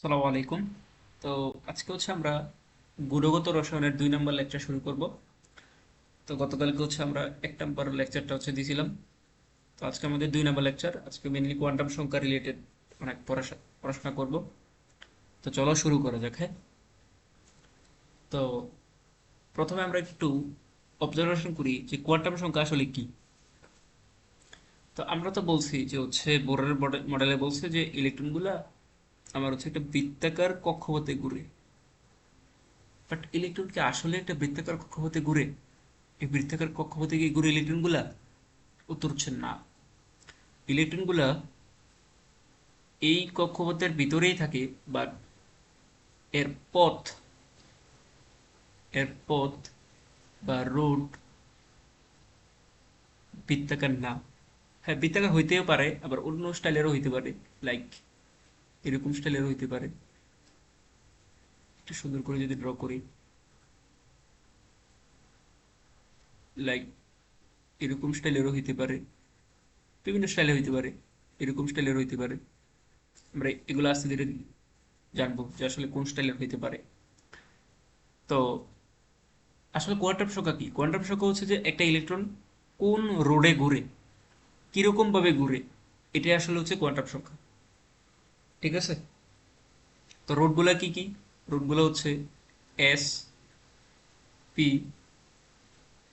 আসসালামু আলাইকুম। তো আজকে আমরা গুণগত রসায়নের 2 নম্বর লেকচার শুরু করব। তো গতকালকে আমরা 1 নম্বর লেকচারটা দিয়েছিলাম। তো আজকে আমাদের 2 নম্বর লেকচার। আজকে মেনলি কোয়ান্টাম সংখ্যা রিলেটেড অনেক পড়াশোনা করব। তো চলো শুরু করা যাক। হ্যাঁ, তো প্রথমে আমরা একটু অবজারভেশন করি যে কোয়ান্টাম সংখ্যা আসলে কি। তো আমরা তো বলছি যে বোরের মডেলে বলছে যে ইলেকট্রনগুলা আমার একটা বৃত্তাকার কক্ষপথে ঘুরে। বাট ইলেকট্রন কি আসলে একটা বৃত্তাকার কক্ষপথে ঘুরে? এই বৃত্তাকার কক্ষপথে কি ঘুরে ইলেকট্রনগুলা? উত্তর হচ্ছে না। ইলেকট্রনগুলা এই কক্ষপথের ভিতরেই থাকে, বাট এর পথ এর পথ বা রুট বৃত্তাকার না। হ্যাঁ, বৃত্তাকার হইতেও পারে, আবার অন্য স্টাইলেরও হইতে পারে। লাইক এরকম স্টাইলেরও হইতে পারে। একটু সুন্দর করে যদি ড্র করি, লাইক এরকম স্টাইলেরও হইতে পারে, বিভিন্ন স্টাইলে হইতে পারে, এরকম স্টাইলের হইতে পারে। আমরা এগুলো আস্তে ধীরে জানবো যে আসলে কোন স্টাইলের হইতে পারে। তো আসলে কোয়ান্টাম সংখ্যা কি? কোয়ান্টাম সংখ্যা যে একটা ইলেকট্রন কোন রোডে ঘুরে, কিরকম ভাবে ঘুরে, এটাই আসলে কোয়ান্টাম সংখ্যা। ঠিক আছে? তো রোডগুলা কি কি? রোডগুলো S, P,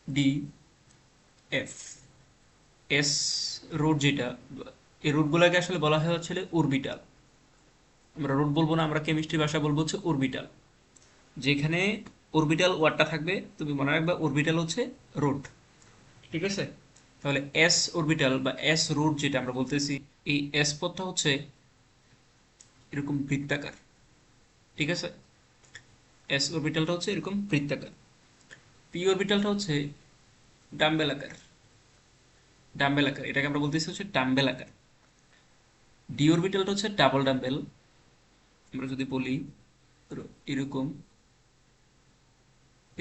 D, F. S road যেটা, এই রোডগুলাকে আসলে বলা হয় অরবিটাল। আমরা রোড বলবো না, আমরা কেমিস্ট্রি ভাষা বলবো অরবিটাল। যেখানে অরবিটাল ওয়ার্ডটা থাকবে, তুমি মনে রাখবে অরবিটাল রোড। ঠিক আছে? তাহলে এস অরবিটাল বা এস রুট যেটা আমরা বলতেছি, এই এস পথটা এরকম বৃত্তাকার। ঠিক আছে? এস অরবিটালটা এরকম বৃত্তাকার। পি অরবিটালটা ডাম্বেল আকার। ডাম্বেল আকার, এটাকে আমরা বলতেছি ডাম্বেল আকার। ডি অরবিটালটা ডাবল ডাম্বেল। আমরা যদি বলি এরকম,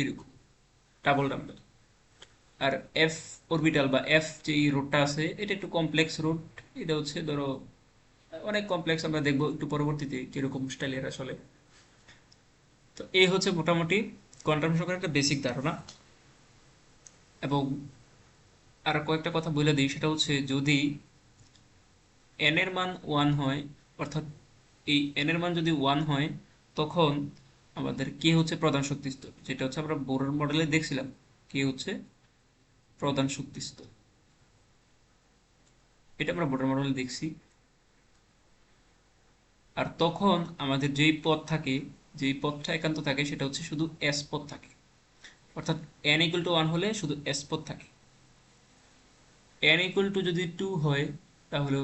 এরকম ডাবল ডাম্বেল। আর এফ অরবিটাল বা এফ যে রোডটা আছে, এটা একটু কমপ্লেক্স রোড। এটা ধরো অনেক কমপ্লেক্স, আমরা দেখবো একটু পরবর্তীতে কিরকম স্টাইলের আসলে। তো এই মোটামুটি কোয়ান্টাম সংখ্যার একটা বেসিক ধারণা। এবং আর কয়েকটা কথা বলে দিই, সেটা যদি এন এর মান 1 হয়, অর্থাৎ এই এন এর মান যদি 1 হয়, তখন আমাদের কে প্রধান শক্তি স্তর, যেটা আমরা বোরের মডেলে দেখছিলাম। কে প্রধান শক্তি স্তর, এটা আমরা বোরের মডেলে দেখছি। আর তখন আমাদের যেই পদ থাকে, যেই পদটা একান্ত থাকে, সেটা শুধু এস পদ থাকে। অর্থাৎ এন ইকুয়াল টু 1 হলে শুধু এস পদ থাকে। এন ইকুয়াল টু যদি 2 হয়, তাহলে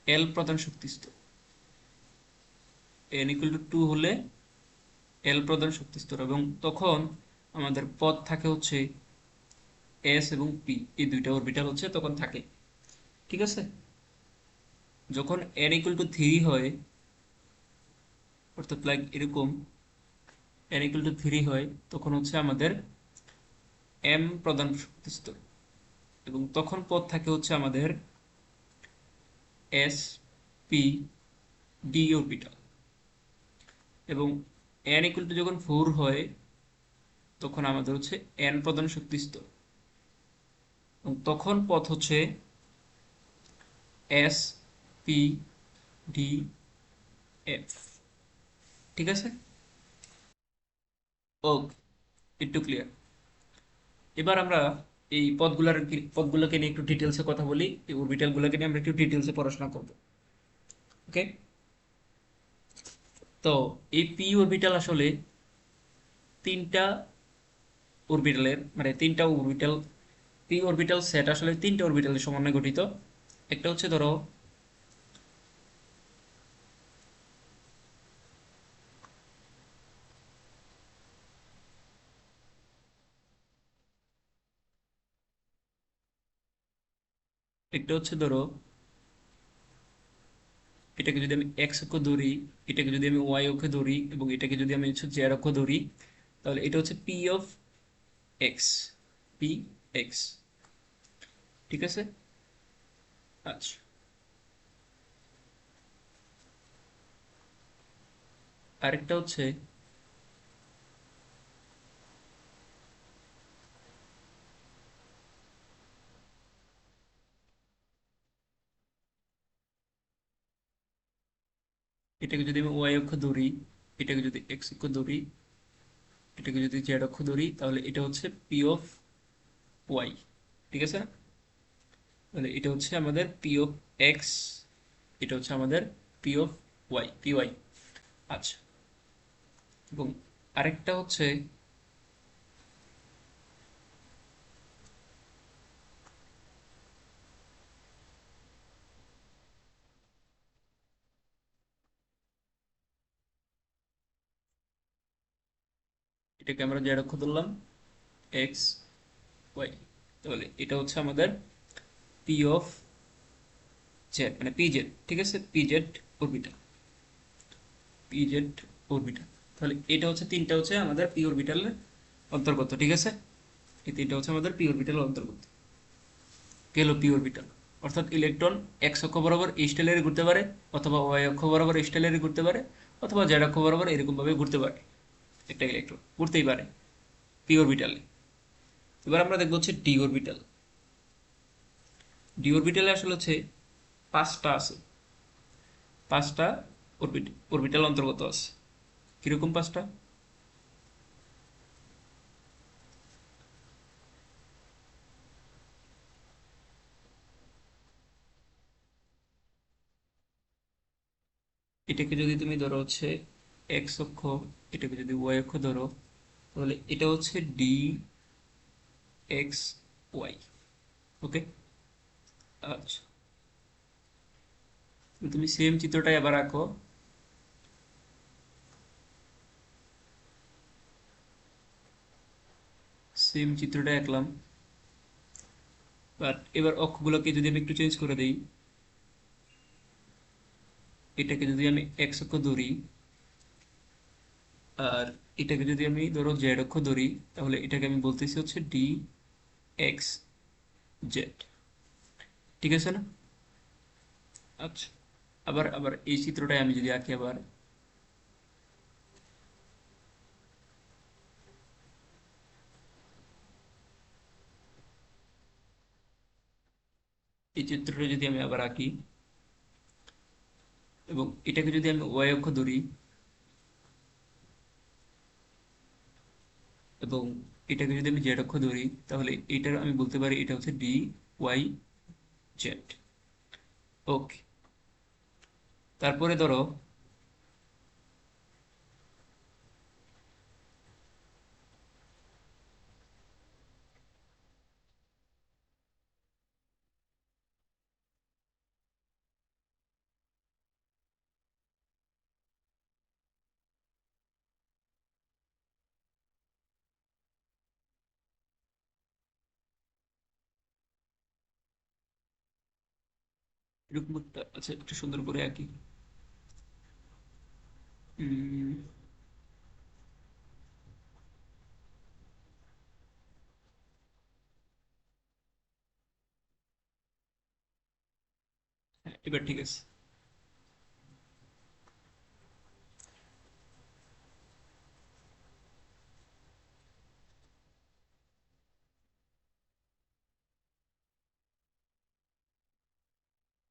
এল প্রধান শক্তি স্তর। এন ইকুয়াল টু 2 হলে এল প্রধান শক্তি স্তর, এবং তখন আমাদের পদ থাকে এস এবং পি, এই দুইটা অরবিটাল তখন থাকে। ঠিক আছে? যখন এন ইকুয়াল টু 3 হয়, অর্থাৎ লাইক এরকম এন ইকুয়াল টু 3 হয়, তখন আমাদের এম প্রধান শক্তি স্তর, এবং তখন পদ থাকে আমাদের এস, পি, ডি অরবিটাল। এবং এন ইকুয়াল টু যখন 4 হয়, তখন আমাদের এন প্রধান শক্তি স্তর, এবং তখন পথ এস, পি, ডি, এফ। ঠিক আছে? ওকে, একটু ক্লিয়ার। এবার আমরা এই পদগুলোকে নিয়ে একটু ডিটেলসে কথা বলি। এই অরবিটাল গুলোকে নিয়ে আমরা একটু ডিটেলসে পড়াশোনা করব। ওকে? তো এই পি অরবিটাল আসলে তিনটা অরবিটালের, মানে তিনটা অরবিটাল, পি অরবিটাল সেট আসলে তিনটা অরবিটালের সমন্বয়ে গঠিত। একটা ধরো একটা ধরো এটাকে যদি আমি এক্স অক্ষ ধরি, এটাকে যদি আমি ওয়াই অক্ষ ধরি, এবং এটাকে যদি আমি জেড অক্ষ ধরি, তাহলে এটা P of x. P x. ঠিক আছে? আচ্ছা, আরেকটা হচ্ছে এটাকে যদি আমি ওয়াই অক্ষ ধরি, এটাকে যদি এক্স অক্ষ ধরি, এটাকে যদি জেড অক্ষ ধরি, তাহলে এটা হচ্ছে পি অফ ওয়াই। ঠিক আছে না? তাহলে এটা হচ্ছে আমাদের পি অফ এক্স, এটা হচ্ছে আমাদের P of Y, P Y. আচ্ছা, এবং আরেকটা হচ্ছে এটাকে আমরা জেড অক্ষ ধরলাম, এক্স ওয়াই, তাহলে এটা হচ্ছে আমাদের পি অফ জেড, মানে পি জেড। ঠিক আছে, P Z orbital, P Z orbital. তাহলে এটা হচ্ছে তিনটা হচ্ছে আমাদের পি অরবিটালের অন্তর্গত। ঠিক আছে, এই তিনটা হচ্ছে আমাদের পি অরবিটালের অন্তর্গত। গেল পি অরবিটাল, অর্থাৎ ইলেকট্রন এক্স অক্ষ বরাবর এই স্টাইলে ঘুরতে পারে, অথবা ওয়াই অক্ষ বরাবর এই স্টাইলে ঘুরতে পারে, অথবা জেড অক্ষ বরাবর এরকম ভাবে ঘুরতে পারে। একটা ইলেকট্রন ঘুরতেই পারে পি অরবিটালে। এবার আমরা দেখবো হচ্ছে ডি অরবিটাল। ডি অরবিটালে আসলে হচ্ছে পাঁচটা আছে, পাঁচটা অরবিটাল অন্তর্গত আছে। কিরকম পাঁচটা? এটাকে যদি তুমি ধরো হচ্ছে এক্স অক্ষ, এটাকে যদি ওয়াই অক্ষ ধরো, তাহলে এটা হচ্ছে ডি এক্স ওয়াই। ওকে, আচ্ছা, তুমি সেম চিত্রটাই আবার আঁকো। সেম চিত্রটা আঁকলাম, বাট এবার অক্ষগুলোকে যদি আমি একটু চেঞ্জ করে দিই, এটাকে যদি আমি এক্স অক্ষ ধরি, আর এটাকে যদি আমি ধরো জেড অক্ষ ধরি, তাহলে এটাকে আমি বলতেছি হচ্ছে ডি এক্স জেড। ঠিক আছে না? আচ্ছা, আবার আবার এই চিত্রটাই আমি যদি আঁকি আবার, এই চিত্রটা যদি আমি আবার আঁকি, এবং এটাকে যদি আমি ওয়াই অক্ষ ধরি, এবং এটাকে যদি আমি জেড অক্ষ ধরি, তাহলে এটার আমি বলতে পারি এটা হচ্ছে ডি ওয়াই জেড। ওকে, তারপরে ধরো এরকম একটা, আচ্ছা একটু সুন্দর করে আঁকি। উম, হ্যাঁ, এবার ঠিক আছে।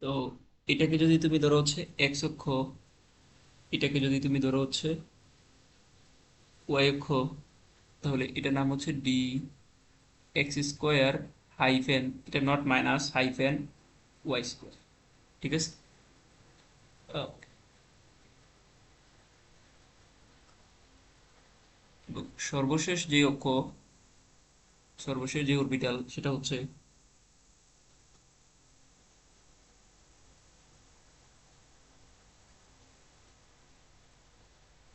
তো এটাকে যদি তুমি ধরো হচ্ছে এক্স অক্ষ, এটাকে যদি তুমি ধরো হচ্ছে ওয়াই অক্ষ, তাহলে এটার নাম হচ্ছে ডি এক্স স্কোয়ার হাইফেন, এটা not minus hyphen Y square. ঠিক আছে, ওকে। এবং সর্বশেষ যে অক্ষ, সর্বশেষ যে অরবিটাল, সেটা হচ্ছে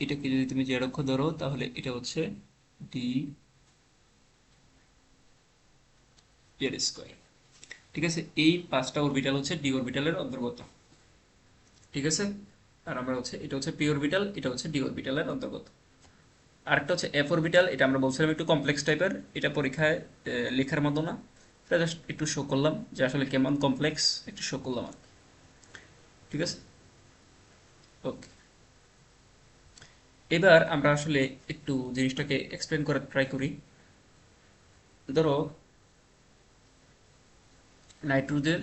এটাকে যদি তুমি জেড অক্ষ ধরো, তাহলে এটা হচ্ছে ডি জেড স্কোয়ার। ঠিক আছে, এই পাঁচটা অরবিটাল হচ্ছে ডি অরবিটালের অন্তর্গত। ঠিক আছে, আর আমরা হচ্ছে এটা হচ্ছে পি অরবিটাল, এটা হচ্ছে ডি অরবিটালের অন্তর্গত। আরেকটা হচ্ছে এফ অরবিটাল, এটা আমরা বলছিলাম একটু কমপ্লেক্স টাইপের, এটা পরীক্ষায় লেখার মতো না, এটা জাস্ট একটু শো করলাম যে আসলে কেমন কমপ্লেক্স, একটু শো করলাম আর কি। ঠিক আছে, ওকে। এবার আমরা আসলে একটু জিনিসটাকে এক্সপ্লেন করার ট্রাই করি। ধরো নাইট্রোজেন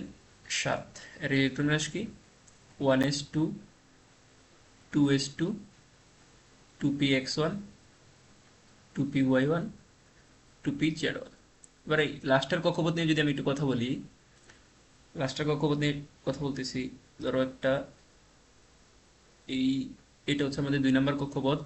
7, এর ইলেকট্রন রাশি কি 1s2, 2s2, 2px1, 2py1, 2pz1। এবার এই লাস্টের কক্ষপথ নিয়ে যদি আমি একটু কথা বলি, লাস্টের কক্ষপথ নিয়ে কথা বলতেছি। ধরো একটা এই এটা হচ্ছে আমাদের 2 নম্বর কক্ষপথ।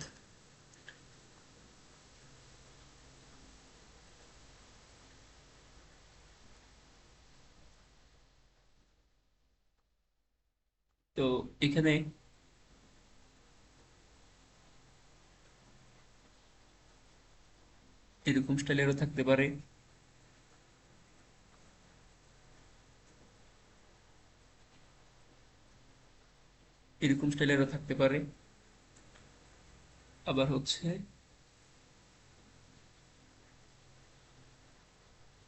তো এখানে এরকম স্টাইলেরও থাকতে পারে, এরকম স্টাইলেরও থাকতে পারে, আবার হচ্ছে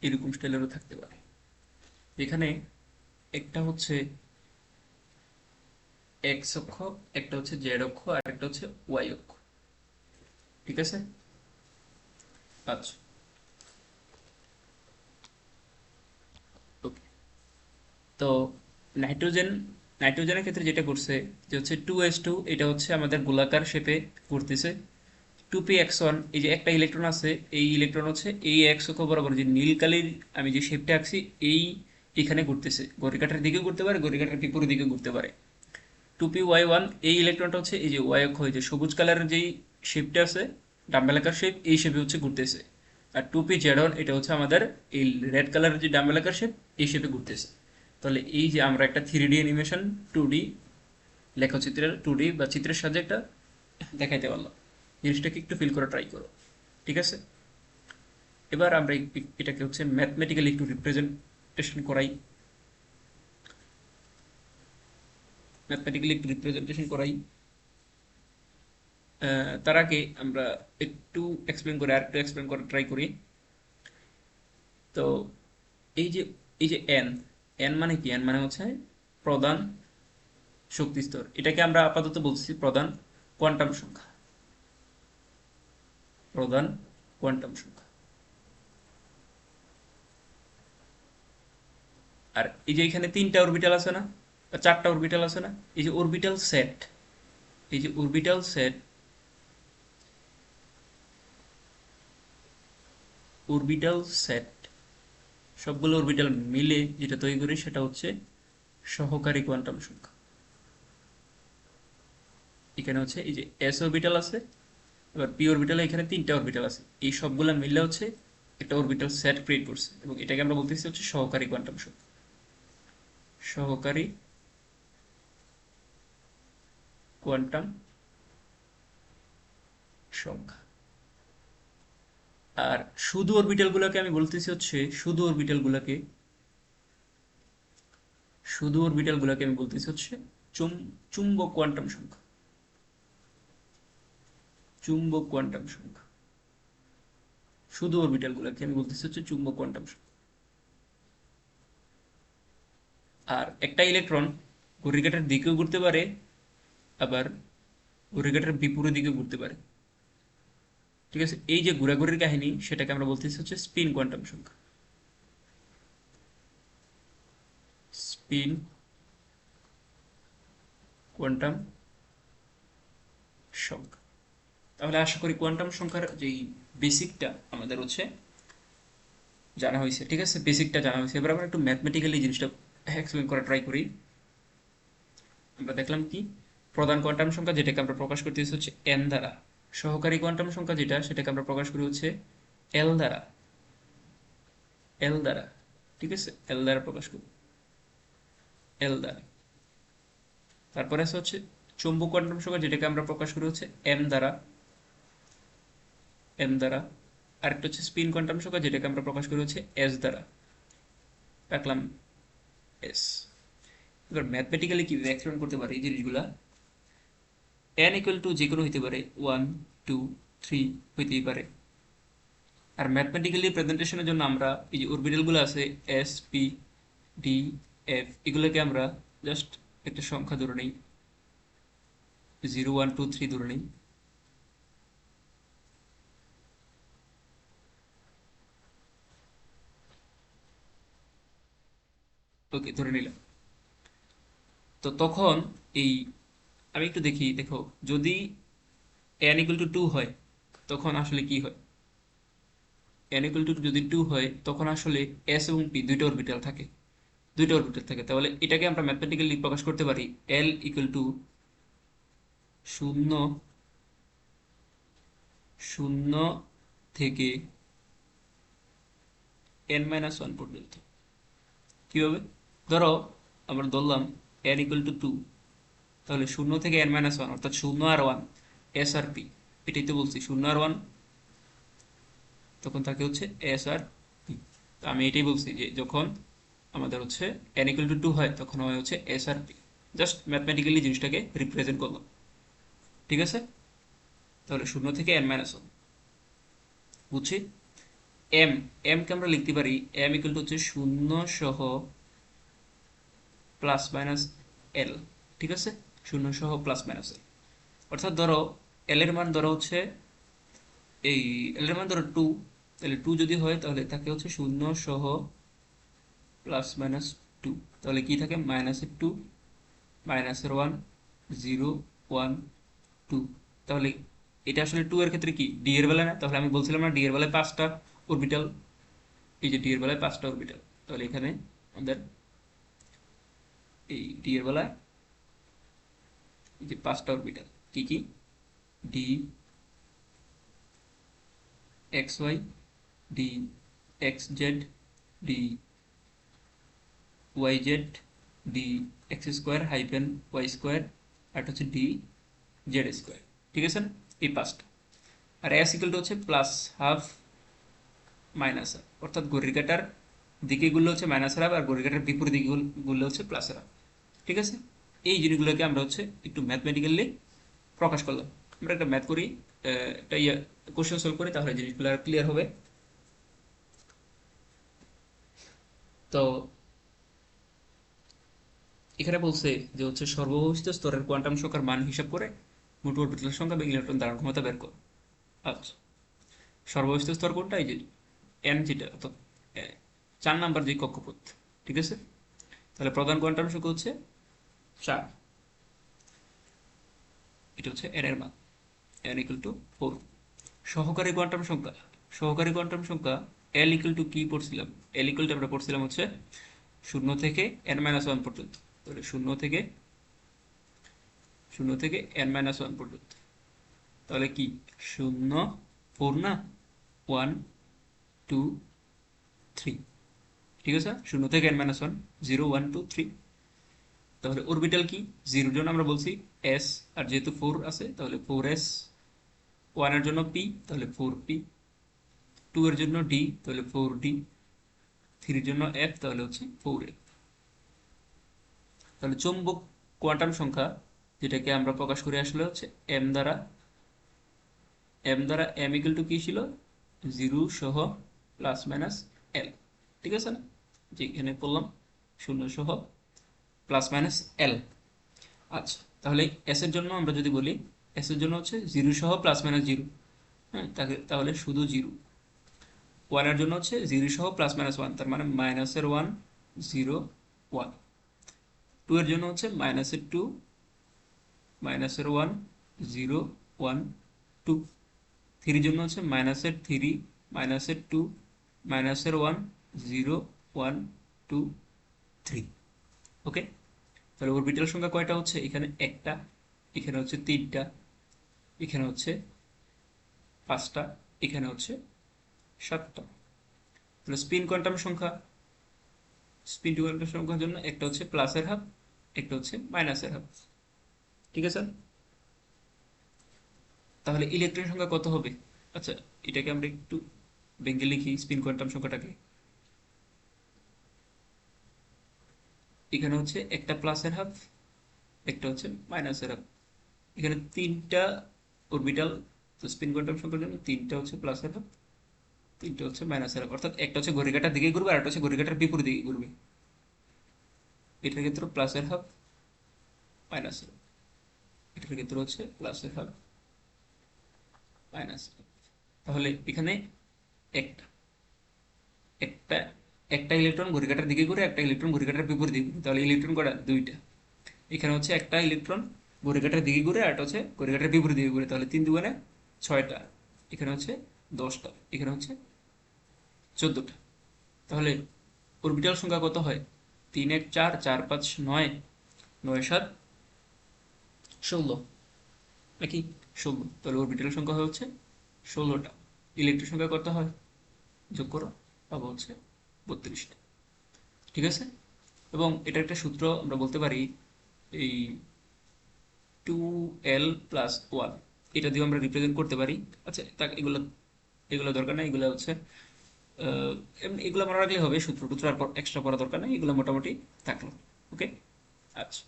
এরকম স্টাইলেরও থাকতে পারে। এখানে একটা হচ্ছে এক্স অক্ষ, একটা হচ্ছে জেড অক্ষ, আর একটা হচ্ছে ওয়াই অক্ষ। ঠিক আছে। আচ্ছা, ওকে। তো নাইট্রোজেন, নাইট্রোজেনের ক্ষেত্রে যেটা করছে যে হচ্ছে 2s2, এটা হচ্ছে আমাদের গোলাকার শেপে ঘুরতেছে। 2p(x1), এই যে একটা ইলেকট্রন আছে, এই ইলেকট্রন হচ্ছে এই এক্স অক্ষ বরাবর যে নীল কালির আমি যে শেপটা আঁকছি, এই এখানে ঘুরতেছে, ঘড়িকাঁটার দিকে ঘুরতে পারে, ঘড়িকাঁটার বিপরীত দিকে ঘুরতে পারে। 2p(y1), এই ইলেকট্রনটা হচ্ছে এই যে ওয়াই অক্ষ, এই যে সবুজ কালারের যেই শেপটা আছে, ডাম্বেলাকার শেপ, এই শেপে হচ্ছে ঘুরতেছে। আর 2pz1, এটা হচ্ছে আমাদের এই রেড কালারের যে ডাম্বেলাকার শেপ, এই শেপে ঘুরতেছে। তাহলে এই যে আমরা একটা 3D অ্যানিমেশন, 2D লেখচিত্রের, 2D বা চিত্রের সাহায্যে একটা দেখাইতে পারলাম। জিনিসটাকে একটু ফিল করে ট্রাই করো। ঠিক আছে। এবার আমরা এটাকে হচ্ছে ম্যাথমেটিক্যালি একটু রিপ্রেজেন্টেশন করাই, ম্যাথমেটিক্যালি একটু রিপ্রেজেন্টেশন করাই। তার আগে আমরা একটু এক্সপ্লেন করে আর একটু এক্সপ্লেন করার ট্রাই করি। তো এই যে এই যে এন, এন মানে কি? এন মানে হচ্ছে প্রধান শক্তি স্তর। এটাকে আমরা আপাতত বলছি প্রধান কোয়ান্টাম সংখ্যা, প্রধান কোয়ান্টাম সংখ্যা। আর এই যে এখানে 3টা অরবিটাল আছে না, বা 4টা অরবিটাল আছে না, এই যে অরবিটাল সেট, এই যে অরবিটাল সেট, অরবিটাল সেট, সবগুলো অরবিটাল মিলে যেটা তৈরি করে সেটা হচ্ছে সহকারী কোয়ান্টাম সংখ্যা। এখানে হচ্ছে এই যে এস অরবিটাল আছে, এবার পি অরবিটালে এখানে 3টা অরবিটাল আছে, এই সবগুলা মিললে হচ্ছে একটা অরবিটাল সেট ক্রিয়েট করছে, এবং এটাকে আমরা বলতেছি হচ্ছে সহকারী কোয়ান্টাম সংখ্যা, সহকারী কোয়ান্টাম সংখ্যা। আর শুধু অরবিটাল গুলাকে আমি বলতেছি হচ্ছে, শুধু অরবিটাল গুলাকে, শুধু অরবিটাল গুলাকে আমি বলতেছি হচ্ছে চুম্বক কোয়ান্টাম সংখ্যা, চুম্বক কোয়ান্টাম সংখ্যা। শুধু অরবিটাল গুলাকে আমি বলতেছি হচ্ছে চুম্বক কোয়ান্টাম সংখ্যা। আর একটা ইলেকট্রন ঘড়ির কাঁটার দিকেও ঘুরতে পারে, আবার ঘড়ির কাঁটার বিপরীত দিকেও ঘুরতে পারে। ঠিক আছে। এই যে ঘোরাঘুরির কাহিনী, সেটাকে আমরা বলতেছি হচ্ছে স্পিন কোয়ান্টাম সংখ্যা, স্পিন কোয়ান্টাম সংখ্যা। তাহলে আশা করি কোয়ান্টাম সংখ্যার যেই বেসিকটা আমাদের হচ্ছে জানা হয়েছে। ঠিক আছে, বেসিকটা জানা হয়েছে। এবার আমরা একটু ম্যাথমেটিক্যালি জিনিসটা এক্সপ্লেন করা ট্রাই করি। আমরা দেখলাম কি, প্রধান কোয়ান্টাম সংখ্যা যেটাকে আমরা প্রকাশ করতেছি হচ্ছে এন দ্বারা, সহকারী কোয়ান্টাম সংখ্যা যেটা, সেটাকে আমরা প্রকাশ করি হচ্ছে এল দ্বারা, এল দ্বারা। ঠিক আছে, এল দ্বারা প্রকাশ করি, এল দ্বারা। তারপরে আছে হচ্ছে চৌম্বক কোয়ান্টাম সংখ্যা, যেটাকে আমরা প্রকাশ করি হচ্ছে এম দ্বারা, এম দ্বারা। আরেকটা হচ্ছে স্পিন কোয়ান্টাম সংখ্যা, যেটাকে আমরা প্রকাশ করি হচ্ছে এস দ্বারা, রাখলাম এস। এবার ম্যাথমেটিক্যালি কি এক্সপ্লেন করতে পারি এই জিনিসগুলা? এন ইকুয়াল টু যে কোনো হইতে পারে, 1, 2, 3 হইতেই পারে। আর ম্যাথমেটিক্যালি প্রেজেন্টেশনের জন্য আমরা এই যে অরবিটালগুলো আছে, এস, পি, ডি, এফ, এগুলোকে আমরা জাস্ট একটা সংখ্যা ধরে নিই, 0, 1, 2, 3 ধরে নিই। ওকে, ধরে নিলাম। তো তখন এই আমি একটু দেখি, দেখো, যদি n ইকুয়াল টু 2 হয় তখন আসলে কি হয়। n ইকুয়াল টু যদি 2 হয় তখন আসলে s এবং p দুইটা অরবিটাল থাকে, তাহলে এটাকে আমরা ম্যাথমেটিক্যালি প্রকাশ করতে পারি l ইকুয়াল টু 0 0 থেকে n-1 পর্যন্ত। কিভাবে? ধরো আমরা ধরলাম n ইকুয়াল টু 2, তাহলে 0 থেকে n-1 অর্থাৎ 0 আর 1, s আর p, এটাই তো বলছি, 0 আর 1 তখন থাকে হচ্ছে এস আর পি। তো আমি এটাই বলছি যে যখন আমাদের হচ্ছে n ইকুয়াল টু 2 হয় তখন হয় হচ্ছে এস আর পি। জাস্ট ম্যাথমেটিক্যালি জিনিসটাকে রিপ্রেজেন্ট করলাম, ঠিক আছে? তাহলে 0 থেকে n-1 বুঝছি। এম, এম কে আমরা লিখতে পারি এম ইকুয়াল টু হচ্ছে 0 সহ প্লাস মাইনাস এল, ঠিক আছে? 0 সহ প্লাস মাইনাস এল, অর্থাৎ ধরো এল এর মান ধরো হচ্ছে এই এল এর মান ধরো 2, তাহলে 2 যদি হয় তাহলে থাকে হচ্ছে 0 সহ প্লাস মাইনাস 2, তাহলে কি থাকে -2 -1 0 1 2। তাহলে এটা আসলে 2 এর ক্ষেত্রে কি ডি এর বেলায় না? তাহলে আমি বলছিলাম না ডি এর বেলায় 5টা অরবিটাল, এই যে ডি এর বেলায় 5টা অরবিটাল, তাহলে এখানে আমাদের এই ডি এর বেলায় এই যে 5টা অরবিটাল, কি কি? D X Y, D X Z, D Y Z, D X square hyphen Y square, আর হচ্ছে ডি জেড স্কোয়ার, ঠিক আছে না? এই 5টা। আর এস ইকুয়াল টু হচ্ছে প্লাস হাফ মাইনাস হাফ, অর্থাৎ ঘড়ির কাঁটার দিকে গুলো হচ্ছে মাইনাসের হাফ আর ঘড়ির কাঁটার বিপরীত দিকে গুলো হচ্ছে প্লাসের হাফ, ঠিক আছে? এই জিনিসগুলোকে আমরা হচ্ছে একটু ম্যাথমেটিক্যালি প্রকাশ করলাম। আমরা একটা ম্যাথ করি, একটা কোশ্চেন সলভ করি, তাহলে জিনিসগুলো আর ক্লিয়ার হবে। তো এখানে বলছে যে হচ্ছে সর্বভৌমিক স্তরের কোয়ান্টাম সংখ্যার মান হিসাব করে মোট অরবিটালের সংখ্যা বা ইলেকট্রন ধারণ ক্ষমতা বের কর। আচ্ছা, সর্বভৌমিক স্তর কোনটা? এই যে এন, যেটা অর্থাৎ 4 নাম্বার যে কক্ষপথ, ঠিক আছে? তাহলে প্রধান কোয়ান্টাম সংখ্যা হচ্ছে 4, এটা হচ্ছে এন এর মান, এন ইকুয়াল টু 4। সহকারী কোয়ান্টাম সংখ্যা, সহকারী কোয়ান্টাম সংখ্যা এল ইকুয়াল টু কি পড়ছিলাম? এল ইকুয়াল টু আমরা পড়ছিলাম হচ্ছে 0 থেকে n-1 পর্যন্ত, তাহলে 0 থেকে n-1 পর্যন্ত, তাহলে কি 0 4 না, 1 2 3, ঠিক আছে? 0 থেকে n-1 0 1 2 3। তাহলে অরবিটাল কি? জিরোর জন্য আমরা বলছি এস, আর যেহেতু 4 আছে তাহলে 4s, 1 এর জন্য পি তাহলে 4p, 2 এর জন্য ডি তাহলে 4d, 3 এর জন্য এফ তাহলে হচ্ছে 4f। তাহলে চৌম্বক কোয়ান্টাম সংখ্যা, যেটাকে আমরা প্রকাশ করি আসলে হচ্ছে এম দ্বারা, এম ইকুয়াল টু কি ছিল? 0 সহ প্লাস মাইনাস এল, ঠিক আছে না? যে এখানে বললাম 0 সহ প্লাস মাইনাস এল। আচ্ছা, তাহলে এস এর জন্য আমরা যদি বলি, এস এর জন্য হচ্ছে 0 সহ প্লাস মাইনাস 0, হ্যাঁ, তাহলে শুধু 0। 1 এর জন্য হচ্ছে 0 সহ প্লাস মাইনাস 1, তার মানে -1 0 1। 2 এর জন্য হচ্ছে -2 -1 0 1 2। 3 এর জন্য হচ্ছে -3 -2 -1 0 1 2 3। ওকে, তাহলে অরবিটাল সংখ্যা কয়টা হচ্ছে? এখানে একটা, এখানে হচ্ছে 3টা, এখানে হচ্ছে 5টা, এখানে হচ্ছে 7টা। তাহলে স্পিন কোয়ান্টাম সংখ্যা, স্পিন কোয়ান্টাম সংখ্যার জন্য একটা হচ্ছে প্লাসের হাফ, একটা হচ্ছে মাইনাসের হাফ, ঠিক আছে? তাহলে ইলেকট্রন সংখ্যা কত হবে? আচ্ছা, এটাকে আমরা একটু ভেঙে লিখি স্পিন কোয়ান্টাম সংখ্যাটাকে। এখানে হচ্ছে একটা প্লাসের হাফ, একটা হচ্ছে মাইনাসের হাফ, এখানে 3টা অরবিটাল, তো স্পিন কোয়ান্টাম সংখ্যার জন্য 3টা হচ্ছে প্লাসের হাফ, 3টা হচ্ছে মাইনাসের হাফ, অর্থাৎ একটা হচ্ছে ঘড়ির কাঁটার দিকে ঘুরবে আর একটা হচ্ছে ঘড়ির কাঁটার বিপরীত দিকে ঘুরবে। এটার ক্ষেত্রে প্লাসের হাফ মাইনাসের হাফ, এটার ক্ষেত্রে হচ্ছে প্লাসের হাফ মাইনাসের হাফ। তাহলে এখানে একটা একটা একটা ইলেকট্রন ঘড়িকাঁটার দিকে ঘুরে, একটা ইলেকট্রন ঘড়িকাঁটার বিপরীত দিকে ঘুরে, তাহলে ইলেকট্রন কটা? দুইটা। এখানে হচ্ছে একটা ইলেকট্রন ঘড়িকাঁটার দিকে ঘুরে, আর একটা হচ্ছে ঘড়িকাঁটার বিপরীত দিকে ঘুরে, তাহলে 3 দুগুণে 6টা, এখানে হচ্ছে 10টা, এখানে হচ্ছে 14টা। তাহলে অরবিটাল সংখ্যা কত হয়? 3 1 4, 4 5 9, 9 7 16, নাকি? 16। তাহলে অরবিটাল সংখ্যা হচ্ছে 16টা। ইলেকট্রন সংখ্যা কত হয়? যোগ করো, পাবো হচ্ছে 32টা। ঠিক আছে? এবং এটা একটা সূত্র আমরা বলতে পারি, এই 2l+1, এটা দিয়ে আমরা রিপ্রেজেন্ট করতে পারি। আচ্ছা, এগুলো এগুলো দরকার নাই, এগুলো হচ্ছে এগুলো মনে রাখলে হবে, সূত্র টুত্র আর এক্সট্রা পড়া দরকার নেই, এগুলো মোটামুটি থাকলো। ওকে, আচ্ছা।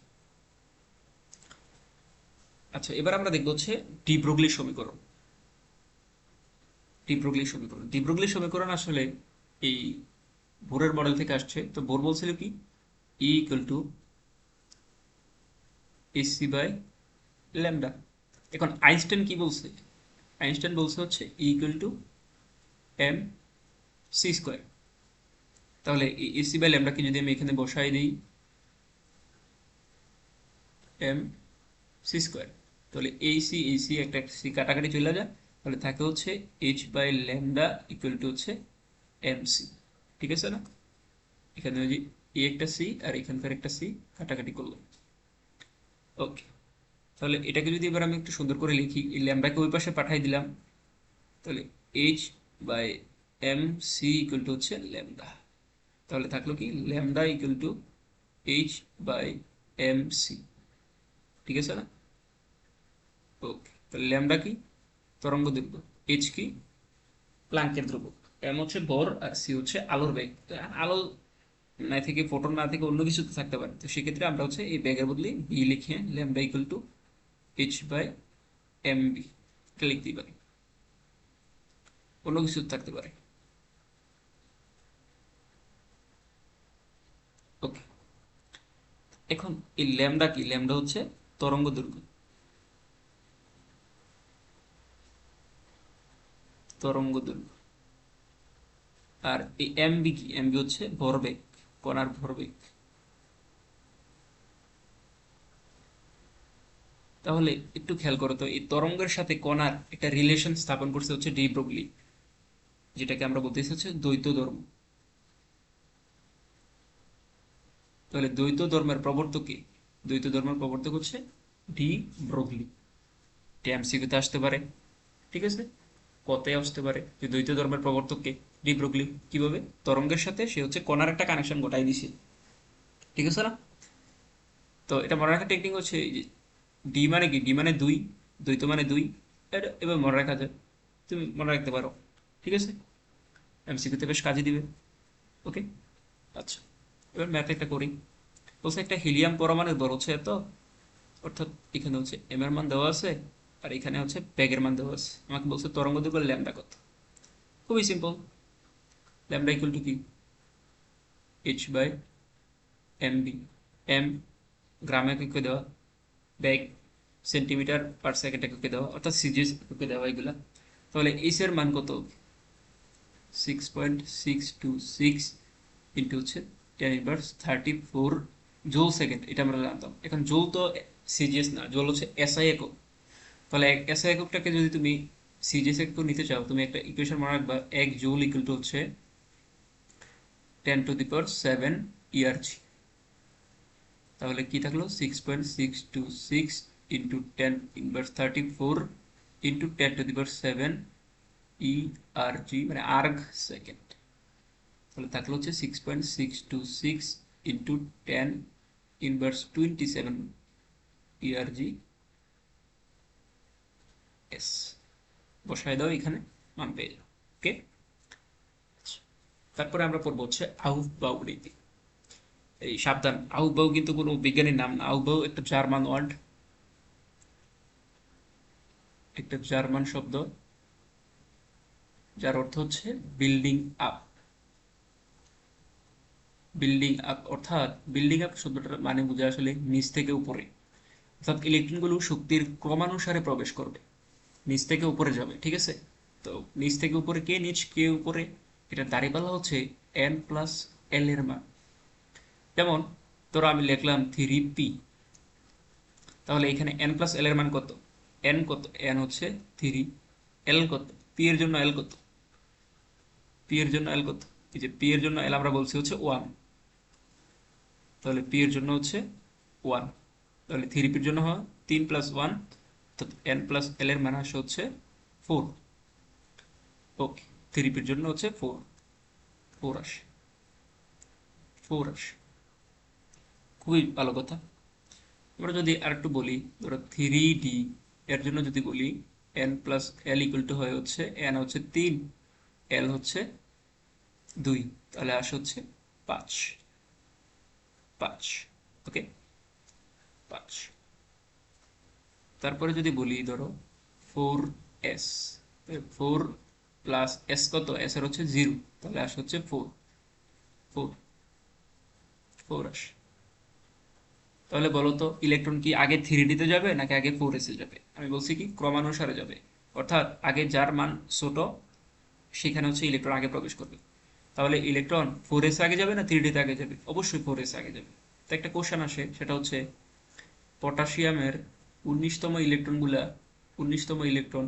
আচ্ছা, এবার আমরা দেখবো হচ্ছে ডি ব্রগলি সমীকরণ। ডি ব্রগলি সমীকরণ, ডি ব্রগলি সমীকরণ আসলে এই বোরের মডেল থেকে আসছে। তো বোর বলছিল কি, E equal to AC by lambda. এখন আইনস্টাইন কি বলছে? আইনস্টাইন বলছে হচ্ছে E equal to M C square. তাহলে এসি বাই ল্যামডাকে যদি আমি এখানে বসাই দিই এম সি স্কোয়ার, তাহলে এই সি একটা সি কাটাকাটি চলে যায়, তাহলে থাকে হচ্ছে H by lambda equal to হচ্ছে এম সি। ঠিক আছে না? এখানে ওই যে একটা সি আর এখানকার একটা সি কাটাকাটি করলাম। ওকে, তাহলে এটাকে যদি এবার আমি একটু সুন্দর করে লিখি, এই ল্যামডাকে ওই পাশে পাঠাই দিলাম, তাহলে H by M C equal to হচ্ছে ল্যামডা। তাহলে থাকলো কি, lambda equal to H by M C. ঠিক আছে না? ওকে, তাহলে ল্যামডা কি? তরঙ্গ দৈর্ঘ্য। এইচ কি? প্লাঙ্কের ধ্রুবক। এম হচ্ছে ভর, আর সি হচ্ছে আলোর বেগ। তো আলো না থেকে, ফোটন না থেকে অন্য কিছু থাকতে পারে, তো সেক্ষেত্রে আমরা হচ্ছে এই বেগের বদলে বি লিখে lambda equal to H by M V এটা লিখতেই পারি, অন্য কিছু থাকতে পারে। ওকে, এখন এই ল্যামডা কি? ল্যামডা হচ্ছে তরঙ্গ দৈর্ঘ্য। তরঙ্গ দৈর্ঘ্য। আর এই এম বি কি? এম বি হচ্ছে ভরবেগ, কণার ভরবেগ। তাহলে একটু খেয়াল করো তো, এই তরঙ্গের সাথে কণার একটা রিলেশন স্থাপন করছে হচ্ছে ডি ব্রগলি, যেটাকে আমরা বলতেছি হচ্ছে দ্বৈত ধর্ম। তাহলে দ্বৈত ধর্মের প্রবর্তক কে? দ্বৈত ধর্মের প্রবর্তক হচ্ছে ডি ব্রগলি। এটা এমসিকিউতে আসতে পারে, ঠিক আছে? কতে আসতে পারে যে দ্বৈত ধর্মের প্রবর্তক কে? De Broglie. কিভাবে? তরঙ্গের সাথে সে হচ্ছে কণার একটা কানেকশন ঘটাই দিছে। ঠিক আছে না? তো এটা মনে রাখার টেকনিক হচ্ছে এই যে ডি মানে কি? ডি মানে দুই, দ্বৈত মানে দুই। এটা এবার মনে রাখা যায়, তুমি মনে রাখতে পারো। ঠিক আছে, এমসিকিউতে বেশ কাজে দিবে। ওকে, আচ্ছা। এবার ম্যাথ একটা করি। বলছে একটা হিলিয়াম পরমাণুর ভর হচ্ছে এত, অর্থাৎ এখানে হচ্ছে এম এর মান দেওয়া আছে, আর এখানে হচ্ছে ব্যাগের মান দেওয়া আছে। আমাকে বলছে তরঙ্গ দৈর্ঘ্য ল্যামডা কত। খুবই সিম্পল, ল্যামডা ইকুয়াল টু কি? H by M V. M গ্রামে এককে দেওয়া, ব্যাগ সেন্টিমিটার পার সেকেন্ড এককে দেওয়া, অর্থাৎ সিজিএস এককে দেওয়া এগুলা। তাহলে এইচ এর মান কত? 6.626 ইন্টু হচ্ছে 10^34 জোল সেকেন্ড, এটা আমরা জানতাম। এখন জোল তো সিজিএস না, জোল হচ্ছে এসআই একক। তাহলে এসআই এককটাকে যদি তুমি সিজিএস একক নিতে চাও, তুমি একটা ইকুয়েশন মনে রাখবা, 1 জুল ইকুয়াল টু হচ্ছে 10^7 ইআরজি। তাহলে কি থাকলো? 6.626 ইন্টু 10^34 ইন্টু 10^7 ইআরজি, মানে আর্গ সেকেন্ড। তাহলে থাকলো হচ্ছে 6.626 ইন্টু 10^27 ইআরজি এস। বসায় দাও এখানে, মান পেয়ে যাও। ওকে, তারপরে আমরা পড়বো হচ্ছে আউফবাউ রীতি। এই সাবধান, আউফবাউ কিন্তু কোনো বিজ্ঞানীর নাম না। আউফবাউ একটা জার্মান ওয়ার্ড, একটা জার্মান শব্দ, যার অর্থ হচ্ছে বিল্ডিং আপ। বিল্ডিং আপ অর্থাৎ, বিল্ডিং আপ শব্দটার মানে বোঝায় আসলে নিচ থেকে উপরে, অর্থাৎ ইলেকট্রনগুলো শক্তির ক্রমানুসারে প্রবেশ করবে, নিচ থেকে উপরে যাবে। ঠিক আছে? তো নিচ থেকে উপরে কে নিচ কে উপরে, এটা দাঁড়িপাল্লা হচ্ছে n প্লাস এল এর মান। যেমন ধরো আমি লিখলাম 3p, তাহলে এখানে n প্লাস এল এর মান কত? n কত? n হচ্ছে 3, এল কত? p এর জন্য এল কত? p এর জন্য এল কত? এই যে p এর জন্য এল আমরা বলছি হচ্ছে 1, তাহলে p এর জন্য হচ্ছে 1, তাহলে 3p এর জন্য হয় 3 প্লাস 1, তো n প্লাস এল এর মান আসে হচ্ছে 4। ওকে, 3p এর জন্য হচ্ছে 4, 4 আসে, 4 আসে, খুবই ভালো কথা। আমরা যদি আরেকটু বলি, ধরো 3d এর জন্য যদি বলি n plus L equal to হয় হচ্ছে n হচ্ছে 3, এল হচ্ছে 2, তাহলে আসে হচ্ছে 5, 5। ওকে, 5। তারপরে যদি বলি ধরো 4s, 4 প্লাস s কত? s এর হচ্ছে 0, তাহলে আসে হচ্ছে 4, 4, 4 আসে। তাহলে বলো তো ইলেকট্রন কি আগে 3D তে যাবে নাকি আগে 4s এ যাবে? আমি বলছি কি ক্রমানুসারে যাবে, অর্থাৎ আগে যার মান ছোট সেখানে হচ্ছে ইলেকট্রন আগে প্রবেশ করবে। তাহলে ইলেকট্রন 4s আগে যাবে না 3D তে আগে যাবে? অবশ্যই 4s আগে যাবে। তো একটা কোশ্চেন আসে, সেটা হচ্ছে পটাশিয়ামের 19তম ইলেকট্রনগুলা, 19তম ইলেকট্রন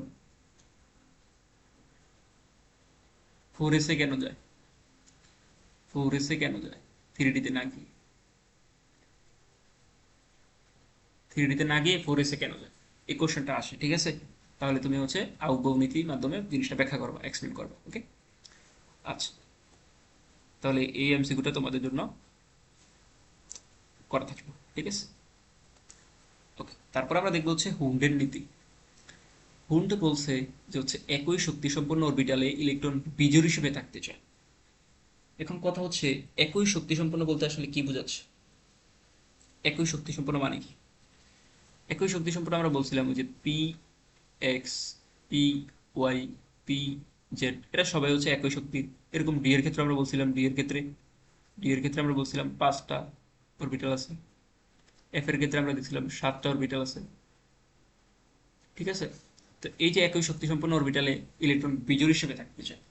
4s এ কেন যায়? 4s এ কেন যায় 3D তে না গিয়ে? 3D তে না গিয়ে 4s এ কেন যায়? এই কোশ্চেনটা আসে, ঠিক আছে? তাহলে তুমি হচ্ছে আউপবর্ণীতির মাধ্যমে জিনিসটা ব্যাখ্যা করবা, এক্সপ্লেন করবা। ওকে, আচ্ছা, তাহলে এই এমসিকিউটা তোমাদের জন্য করা থাকলো, ঠিক আছে? ওকে, তারপর আমরা দেখবো হচ্ছে হুন্ডের নীতি। হুন্ড বলছে যে হচ্ছে একই শক্তি সম্পন্ন অরবিটালে ইলেকট্রন বিজোড় হিসেবে থাকতে চায়। এখন কথা হচ্ছে একই শক্তি সম্পন্ন বলতে আসলে কি বোঝাচ্ছে? একই শক্তি সম্পন্ন মানে কি? একই শক্তি সম্পন্ন আমরা বলছিলাম যে P X, P Y, P Z, এরা সবাই হচ্ছে একই শক্তির। এরকম ডি এর ক্ষেত্রে আমরা বলছিলাম, ডি এর ক্ষেত্রে আমরা বলছিলাম 5টা অরবিটাল আছে। এফ এর ক্ষেত্রে আমরা দেখছিলাম 7টা অরবিটাল আছে, ঠিক আছে? তো এই যে একই শক্তি সম্পন্ন অরবিটালে ইলেকট্রন বিজোড় হিসেবে থাকতে চায়,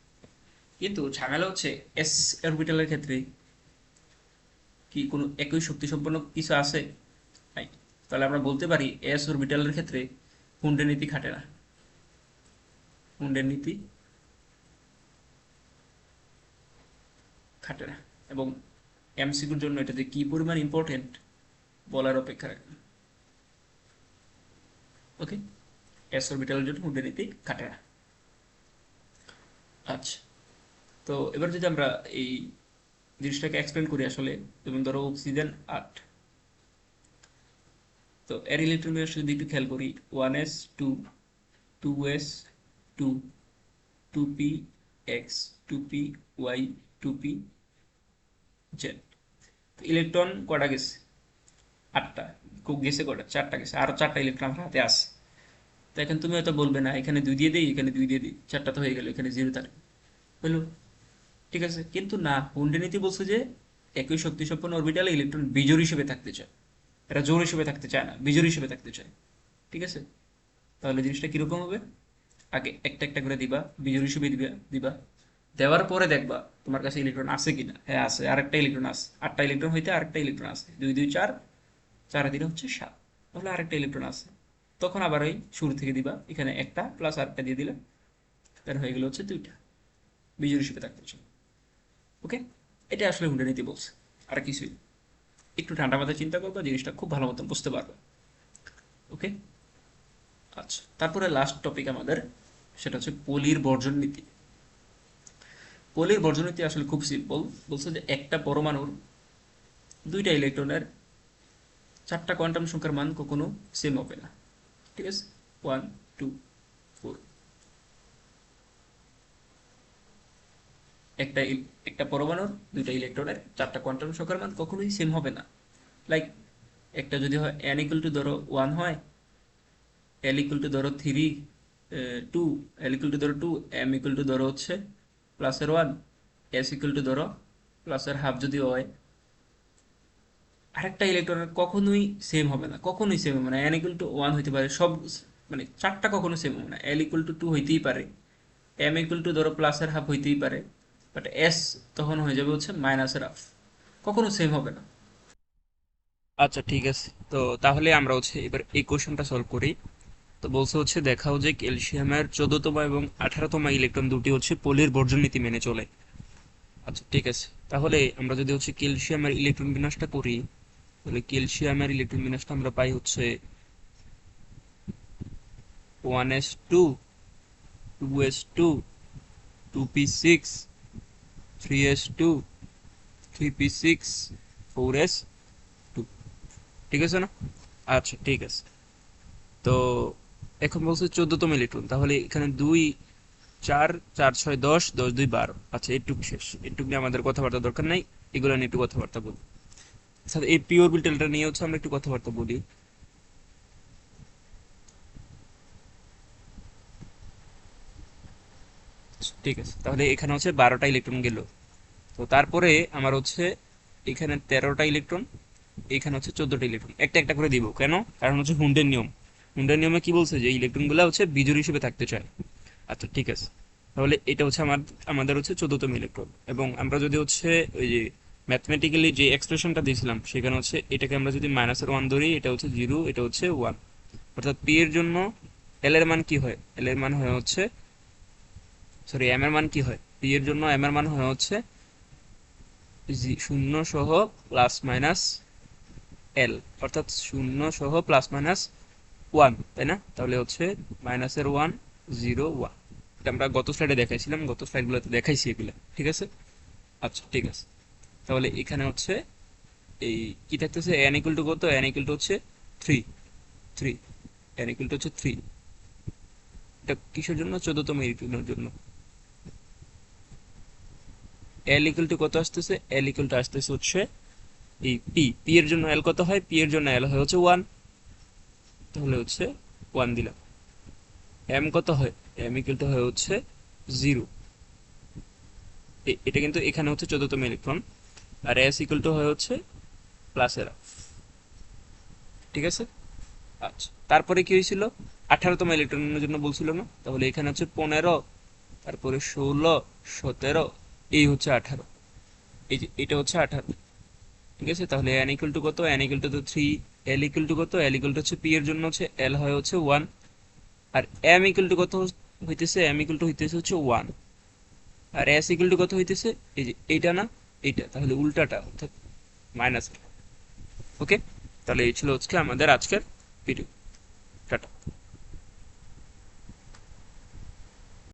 কিন্তু ঝামেলা হচ্ছে এস অরবিটালের ক্ষেত্রে কি কোনো একই শক্তি সম্পন্ন কিছু আছে? নাই। তাহলে আমরা বলতে পারি এস অরবিটালের ক্ষেত্রে হুন্ডের নীতি খাটে না। হুন্ডের নীতি খাটে না, এবং এমসিকিউর জন্য এটা যে কি পরিমাণ ইম্পর্টেন্ট বলার অপেক্ষা রাখে না। ওকে, এস অরবিটালের জন্য হুন্ডের নীতি খাটে না। আচ্ছা, তো এবার যদি আমরা এই জিনিসটাকে এক্সপ্লেন করি আসলে, যেমন ধরো অক্সিজেন 8, তো এর ইলেকট্রন বিন্যাস যদি একটু খেয়াল করি 1s 2, 2s 2, 2p x, 2p y, 2p z। Electron কটা গেছে? 8টা। গেছে কটা? 4টা গেছে, আরো 4টা ইলেকট্রন আমার হাতে আছে। তো এখন তুমি হয়তো বলবে না এখানে 2 দিয়ে দিই, এখানে 2 দিয়ে দিই, 4টা তো হয়ে গেল, এখানে 0 থাকবে, হলো, ঠিক আছে? কিন্তু না, হুন্ডের নীতি বলছে যে একই শক্তি সম্পন্ন অরবিটালে ইলেকট্রন বিজোড় হিসেবে থাকতে চায়। এরা জোড় হিসেবে থাকতে চায় না, বিজোড় হিসেবে থাকতে চায়, ঠিক আছে? তাহলে জিনিসটা কিরকম হবে? আগে একটা একটা করে দিবা, বিজোড় হিসেবে দিবা, দিবা, দেওয়ার পরে দেখবা তোমার কাছে ইলেকট্রন আছে কিনা। হ্যাঁ আছে, আরেকটা ইলেকট্রন আছে। 8টা ইলেকট্রন হইতে আরেকটা ইলেকট্রন আছে, 2 2 4, 4 দিলে হচ্ছে 7, তাহলে আরেকটা ইলেকট্রন আছে। তখন আবার ওই শুরু থেকে দিবা, এখানে একটা প্লাস আরেকটা দিয়ে দিলে তার হয়ে গেল হচ্ছে 2টা, বিজোড় হিসেবে থাকতে চায়। ওকে, এটা আসলে হুন্ডের নীতি বলছে, আর কিছুই না। একটু ঠান্ডা মাথায় চিন্তা করবা, জিনিসটা খুব ভালো মতন বুঝতে পারবে। ওকে, আচ্ছা, তারপরে লাস্ট টপিক আমাদের, সেটা হচ্ছে পলির বর্জন নীতি। পলির বর্জন নীতি আসলে খুব সিম্পল, বলছে যে একটা পরমাণুর 2টা ইলেকট্রনের 4টা কোয়ান্টাম সংখ্যার মান কখনো সেম হবে না, ঠিক আছে? 1 2 4, একটা একটা পরমাণুর 2টা ইলেকট্রনের 4টা কোয়ান্টাম সংখ্যার মান কখনোই সেম হবে না। লাইক একটা যদি হয় n ইকুয়াল টু ধরো 1 হয়, এল ইকুয়াল টু ধরো 3 2, এল ইকুয়াল টু ধরো 2, এম ইকুয়াল টু ধরো হচ্ছে প্লাসের 1, এস ইকুয়াল টু ধরো প্লাসের হাফ যদি হয়, আরেকটা ইলেকট্রনের কখনোই সেম হবে না, কখনোই সেম হবে না। এন ইকুয়াল টু 1 হইতে পারে সব, মানে 4টা কখনো সেম হবে না। এল ইকুয়াল টু 2 হইতেই পারে, এম ইকুয়াল টু ধরো প্লাসের হাফ হইতেই পারে, বাট এস তখন হয়ে যাবে হচ্ছে মাইনাসের হাফ, কখনো সেম হবে না। আচ্ছা ঠিক আছে, তো তাহলে আমরা হচ্ছে এবার এই কোশ্চেনটা সলভ করি। তো বলছে হচ্ছে দেখাও যে ক্যালসিয়ামের 14তম এবং 18তম ইলেকট্রন দুটি হচ্ছে পলির বর্জন নীতি মেনে চলে। আচ্ছা ঠিক আছে, তাহলে আমরা যদি হচ্ছে ক্যালসিয়ামের ইলেকট্রন বিন্যাসটা করি, তাহলে ক্যালসিয়ামের ইলেকট্রন বিন্যাসটা আমরা পাই হচ্ছে 1s2, 2s2, 2p6, 3s2, 3p6, 4s2। ঠিক আছে না? আচ্ছা ঠিক আছে। তো এখন বলছে 14তম ইলেকট্রন, তাহলে এখানে 2, 4, 4, 6, 10, 10, 2, 12। আচ্ছা এটুকু শেষ, এটুকু নিয়ে আমাদের কথাবার্তা দরকার নাই, এগুলো নিয়ে একটু কথাবার্তা বলি। আচ্ছা এই পি অরবিটালটা নিয়ে হচ্ছে আমরা একটু কথাবার্তা বলি। ঠিক আছে, তাহলে এখানে হচ্ছে 12টা ইলেকট্রন গেল। তো তারপরে আমার হচ্ছে এখানে 13টা ইলেকট্রন, এখানে হচ্ছে 14টা ইলেকট্রন, একটা একটা করে দিব কেন, কারণ হচ্ছে হুন্ডের নিয়ম। হুন্ডের নিয়মে কি বলছে যে ইলেকট্রনগুলো হচ্ছে বিজোড় হিসেবে থাকতে চায়। আচ্ছা ঠিক আছে, তাহলে এটা হচ্ছে আমাদের হচ্ছে 14তম ইলেকট্রন। এবং আমরা যদি হচ্ছে ওই যে ম্যাথমেটিক্যালি যে এক্সপ্রেশনটা দিয়েছিলাম সেখানে হচ্ছে এটাকে আমরা যদি মাইনাসের 1 ধরি, এটা হচ্ছে 0, এটা হচ্ছে 1। অর্থাৎ পি এর জন্য এল এর মান কি হয়, এল এর মান হয় হচ্ছে, সরি এম এর মান কি হয়, পি এর জন্য এম এর মান হয় হচ্ছে 0 সহ প্লাস মাইনাস এল, অর্থাৎ 0 সহ প্লাস মাইনাস 1, তাই না? তাহলে হচ্ছে মাইনাসের 1, 0, 1। এটা আমরা গত স্লাইডে দেখাইছিলাম, গত স্লাইডগুলোতে দেখাইছি এগুলো, ঠিক আছে? আচ্ছা ঠিক আছে, তাহলে এখানে হচ্ছে এই কি থাকতেছে, এন ইকুয়াল টু কত, এন ইকুয়াল টু হচ্ছে 3, 3, এন ইকুয়াল টু হচ্ছে 3। এটা কিসের জন্য, 14তম ইলেকট্রনের জন্য। এল ইকুয়াল টু কত আসতেছে, এল ইকুয়াল টু আসতেছে হচ্ছে এই পি, পি এর জন্য এল কত হয়, পি এর জন্য এল হয় হচ্ছে 1, তাহলে হচ্ছে 1 দিলাম। এম কত হয়, এম ইকুয়াল টু হয় হচ্ছে 0। এটা কিন্তু এখানে হচ্ছে 14তম ইলেকট্রন। আর এস ইকুয়াল টু হয় হচ্ছে প্লাসের হাফ। ঠিক আছে? আচ্ছা তারপরে কি হয়েছিল, 18তম ইলেকট্রনের জন্য বলছিল না, তাহলে এখানে হচ্ছে 15, তারপরে 16, 17, এই হচ্ছে 18, এই যে এটা হচ্ছে 18। ঠিক আছে, তাহলে এন ইকুয়াল টু কত, N equal to 3, L equal to কত, এল ইকুয়াল টু হচ্ছে পি এর জন্য হচ্ছে এল হয় হচ্ছে 1, আর এম ইকুয়াল টু কত হইতেছে, এম ইকুয়াল টু হইতেছে হচ্ছে 1, আর এস ইকুয়াল টু কত হইতেছে, এই যে এইটা না, এইটা, তাহলে উল্টাটা অর্থাৎ মাইনাস। ওকে, তাহলে এই ছিল হচ্ছে আমাদের আজকের ভিডিও। টাটা।